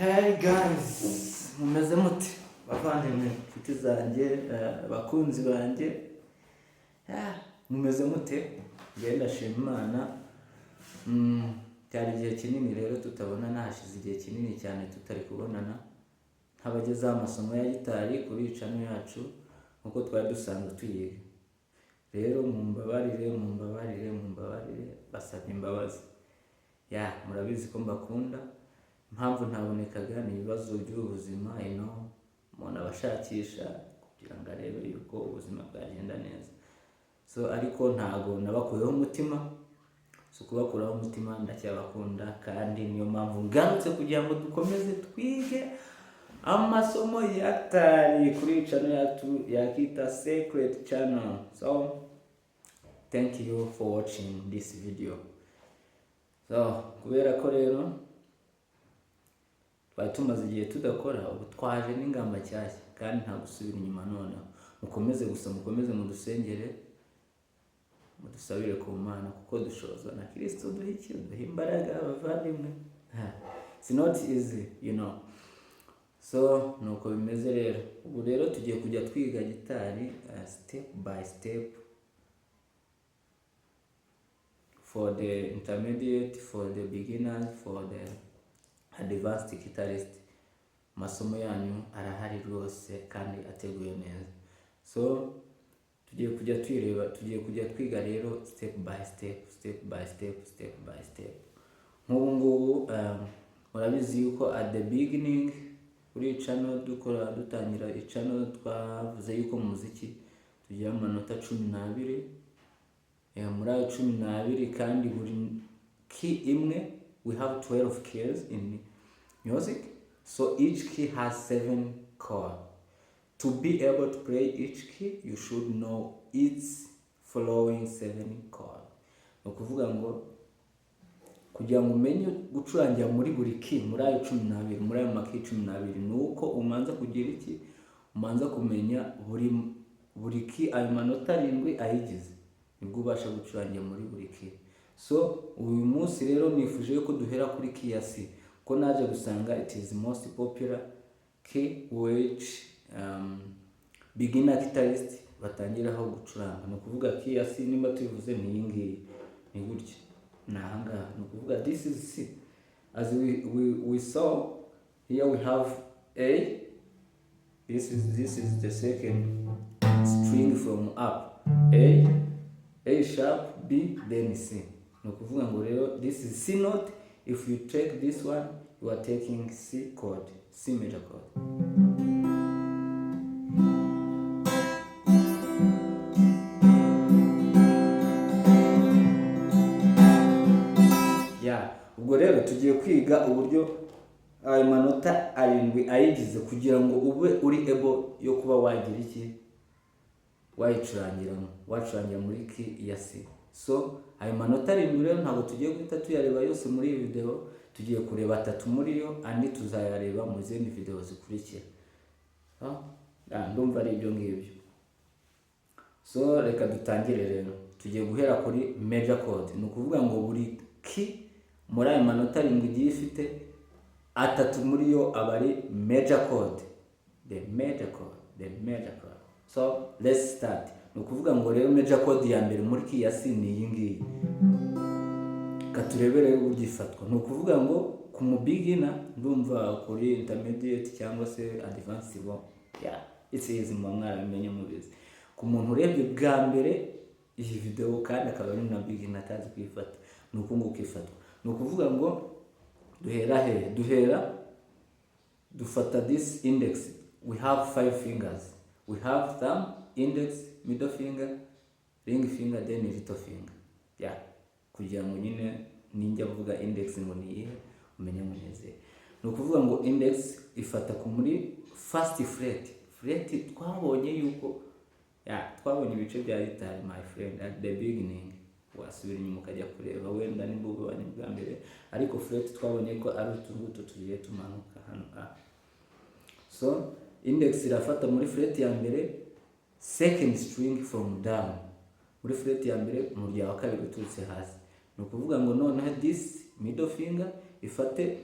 Hey guys, mumeze mute bavandimwe inshuti zanjye bakunzi banjye mumeze mute? Njye ndashima Imana. Cyari igihe kinini rero tutabona, nashize igihe kinini cyane tutari kubonana, ntabagezaho amasomo ya gitari kuri channel yacu nkuko twari dusanzwe tuyiga. Rero mumbabarire basabye imbabazi. Murabizi ko mbakunda. Impamvu ntabonekaga ni ibibazo by'ubuzima, umuntu abashakisha kugira ngo arebe yuko ubuzima bwagenda neza. Ariko ntago nabakuyeho umutima, kubakuraho umutima, ndacyabakunda kandi niyo mpamvu ngarutse kugira ngo dukomeze twige amasomo ya gitari kuri channel yacu yakita Secret Channel. Thank you for watching this video. Kubera ko rero twari tumaze igihe tudakora, ubu twaje n'ingamba cyashya kandi nta gusubira inyuma. Noneho mukomeze mudusengere, mudusabire ku Mana kuko dushozwa na Kristo, duha imbaraga abavandimwe. It's not easy, nuko bimeze rero. Ubu rero tugiye kujya twiga gitari step by step, for the intermediate, for the beginners, for the advanced guitarist. Masomo yanyu arahari rwose kandi ateguye neza. Tugiye kujya twiga rero step by step. Nk'ubu murabizi yuko at the beginning kuri channel dutangira channel twavuze yuko mu muziki tugira amanota 12. Muri ayo 12 kandi buri key imwe, we have 12 keys in music, so each key has 7 chords. To be able to play each key, you should know its following 7 chords. Ukuvuga ngo kugira ngo umenye gucurangira muri buri key, muri ayo 12, muri ayo maki 12, nuko umanza kugira iki, umanza kumenya buri key ayo manota 7 ayigize, nibwo ubasha gucurangira muri buri key. Uyu munsi rero nifuje ko duhera kuri key ya C, ko naje gusanga it is most popular key which beginner guitarist batangiraho gucuranga. Ni ukuvuga key ya C nimba tubivuze ni iyi ngiyi, ni gutya, ni ahangaha. Ni ukuvuga this is C. As we saw here, we have A. This is the second string from up. A sharp, B, then C. No kuvuga ngo rero this is C note. If you take this one, you are taking C chord, C major chord. Ubwo rero tugiye kwiga uburyo ayo manota 7 ayigize kugira ngo ube uri able yo kuba wagira iki, wacurangira muri key ya C. Ayo manota 7 rero ntabwo tugiye guhita tuyareba yose muri iyi video, tugiye kureba 3 muri yo, andi tuzayareba mu zindi video zikurikira. Ndumva ari ibyo ngibyo. Reka dutangire rero. Tugiye guhera kuri major chord. Ni ukuvuga ngo buri key muri ayo manota 7 igiye ifite 3 muri yo aba ari major chord, the major chord. Let's start. Ni ukuvuga ngo rero major chord ya mbere muri key ya C ni iyi ngiyi. Katurebere uburyo ifatwa. Ni ukuvuga ngo ku mu beginner, ndumva kuri intermediate cyangwa se advanced, it's easy, mwarabimenye mubizi. Ku muntu urebye bwa mbere iyi video kandi akaba ari na beginner atazi kwifata, ni uko nguko ifatwa. Ni ukuvuga ngo dufata this index. We have 5 fingers. We have thumb, index, middle finger, ring finger, then little finger. Kugira ngo nyine ninjya kuvuga index ngo niye umenye muneze. Ni ukuvuga ngo index ifata ku muri first fret. Twabonye yuko twabonye ibice bya gitari, my friend, at the beginning. Wasubira inyuma ukajya kureba wenda nimbugo bane bwa mbere, ariko fret twabonye ko ari utunguto tugiye tumanuka hano. Index irafata muri fret ya mbere, second string from down, muri fret ya mbere umurya wa kabiri uturutse hasi. Ni ukuvuga ngo noneho this middle finger ifate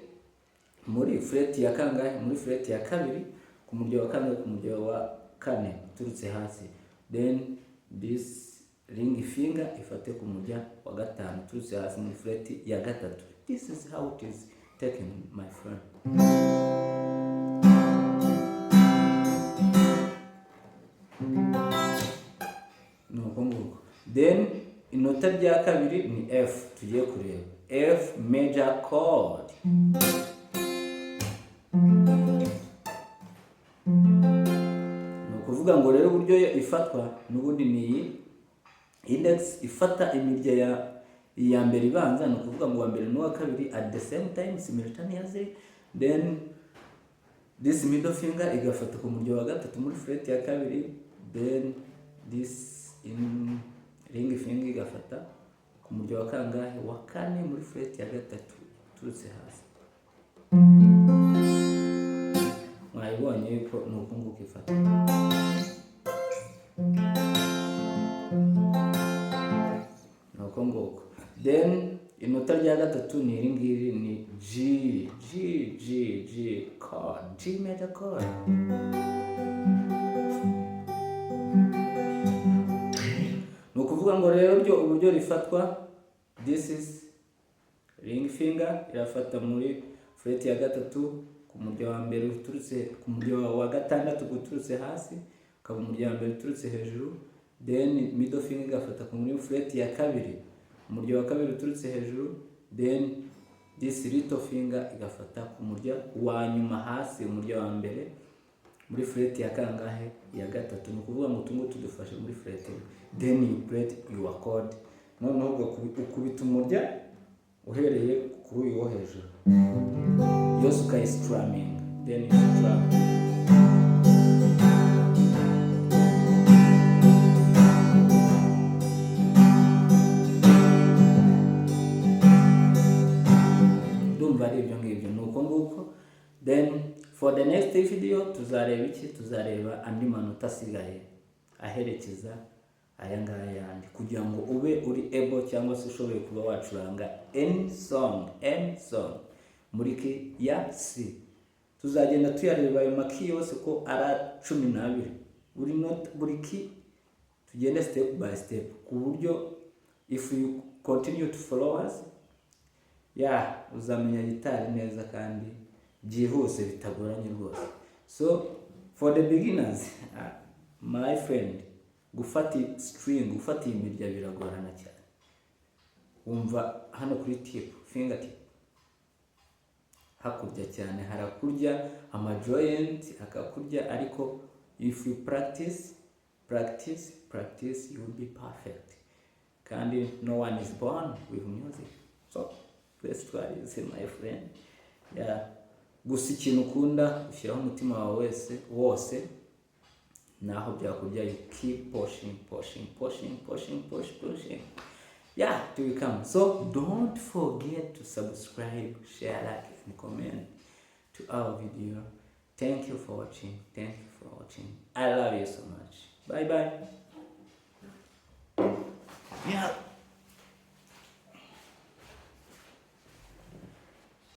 muri fret ya kangahe, muri fret ya kabiri ku murya wa kane, ku murya wa kane uturutse hasi, then this ring finger ifate ku murya wa gatanu uturutse hasi muri fret ya gatatu. This is how it is taken, my friend. Nuko nguko. Then inota rya kabiri ni F, tugiye kureba F major chord. Nukuvuga ngo rero uburyo ifatwa n'ubundi ni index ifata imirya ya mbere ibanza, nukuvuga ngo wa mbere n'uwa kabiri at the same time simultaneously, then this middle finger igafata ku murya wa gatatu muri fret ya kabiri, then this in ring finger igafata ku murya wa kangahe, wa kane muri fret ya gatatu turutse hasi. Mwayibonye yuko nuko nguko ifata. Nuko nguko. Then inota rya gatatu ni iri ngiri, ni G chord, G major chord. Nukuvuga ngo rero uburyo rifatwa, this is ring finger irafata muri fret ya gatatu ku murya wa mbere uturutse ku murya wa gatandatu guturutse hasi, ukaba umurya wa mbere uturutse hejuru, then middle finger igafata ku muri fret ya kabiri, umurya wa kabiri uturutse hejuru, then this little finger igafata ku murya wa nyuma hasi, umurya wa mbere muri fret ya kangahe, ya gatatu. Ni ukuvuga ngo tungo tudufashe muri fret, then you play your chord, noneho ukubita umurya uhereye kuri uyu wo hejuru yose ukayistrumming, then you strum. Ndumva ari ibyo ngibyo. Nuko nguko. Then for the next video tuzareba iki, tuzareba andi manota asigaye aherekeza aya ngaya yandi, kugira ngo ube uri able cyangwa se ushoboye kuba wacuranga any song muri ki ya C. Tuzagenda tuyareba ayo maki yose ko ara 12, buri note buri ki tugende step by step, ku buryo if you continue to follow us, uzamenya gitari neza kandi byihuse bitagoranye rwose. So for the beginners, my friend, gufata string, gufata imirya biragorana cyane. Wumva hano kuri tip, finger tip hakurya cyane, harakurya ama joint akakurya, ariko if you practice you will be perfect. Kandi no one is born with music, so let's try this, my friend. Gusa ikintu ukunda ushyiraho umutima wawe wose, naho byakujya, you keep pushing till we come. So don't forget to subscribe, share, like and comment to our video. Thank you for watching. I love you so much. Bye bye.